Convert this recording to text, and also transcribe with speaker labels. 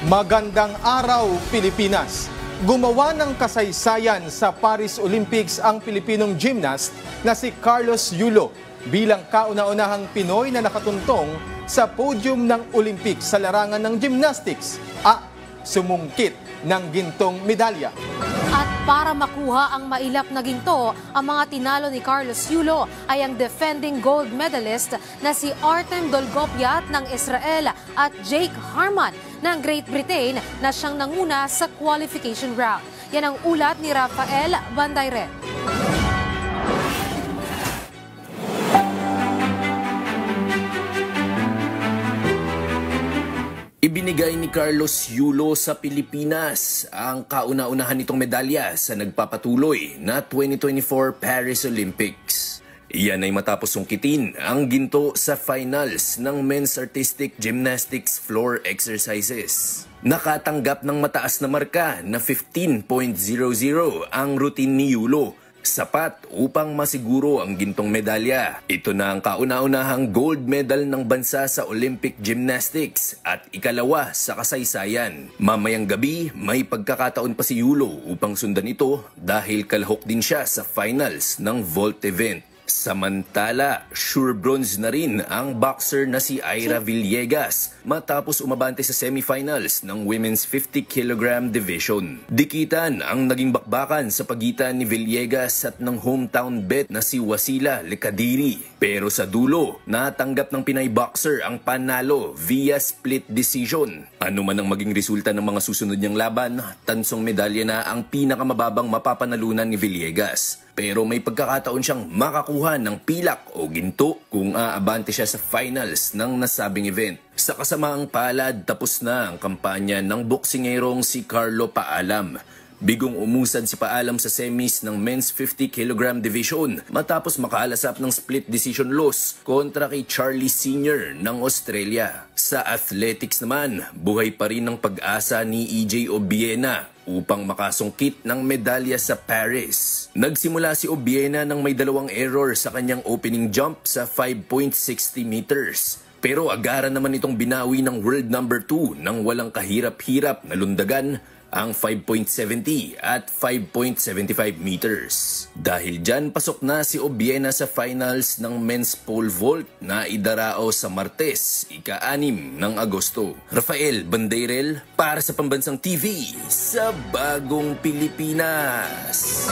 Speaker 1: Magandang araw, Pilipinas! Gumawa ng kasaysayan sa Paris Olympics ang Pilipinong gymnast na si Carlos Yulo bilang kauna-unahang Pinoy na nakatuntong sa podium ng Olympics sa larangan ng gymnastics at sumungkit ng gintong medalya.
Speaker 2: At para makuha ang mailap na ginto, ang mga tinalo ni Carlos Yulo ay ang defending gold medalist na si Artem Dolgopiat ng Israel at Jake Harman ng Great Britain na siyang nanguna sa qualification round. Yan ang ulat ni Rafael Bandayret.
Speaker 3: Ibinigay ni Carlos Yulo sa Pilipinas ang kauna-unahan nitong medalya sa nagpapatuloy na 2024 Paris Olympics. Iyan ay matapos sungkitin ang ginto sa finals ng Men's Artistic Gymnastics Floor Exercises. Nakatanggap ng mataas na marka na 15.00 ang routine ni Yulo, sapat upang masiguro ang gintong medalya. Ito na ang kauna-unahang gold medal ng bansa sa Olympic Gymnastics at ikalawa sa kasaysayan. Mamayang gabi, may pagkakataon pa si Yulo upang sundan ito dahil kalahok din siya sa finals ng vault event. Samantala, sure bronze na rin ang boxer na si Ira Villegas matapos umabante sa semifinals ng Women's 50 kg division. Dikitan ang naging bakbakan sa pagitan ni Villegas at ng hometown bet na si Wasila Lekadiri. Pero sa dulo, natanggap ng Pinay boxer ang panalo via split decision. Ano man ang maging resulta ng mga susunod niyang laban, tansong medalya na ang pinakamababang mapapanalunan ni Villegas. Pero may pagkakataon siyang makakuha ng pilak o ginto kung aabante siya sa finals ng nasabing event. Sa kasamaang palad, tapos na ang kampanya ng boksingerong si Carlo Paalam. Bigong umusad si Paalam sa semis ng Men's 50 kg division matapos makaalasap ng split decision loss kontra kay Charlie Sr. ng Australia. Sa athletics naman, buhay pa rin ang pag-asa ni EJ Obiena upang makasungkit ng medalya sa Paris. Nagsimula si Obiena nang may dalawang error sa kanyang opening jump sa 5.60 meters. Pero agaran naman itong binawi ng world number 2 nang walang kahirap-hirap na lundagan ang 5.70 at 5.75 meters. Dahil dyan, pasok na si Obiena sa finals ng men's pole vault na idarao sa Martes, ika-6 ng Agosto. Rafael Bandayrel para sa Pambansang TV sa Bagong Pilipinas.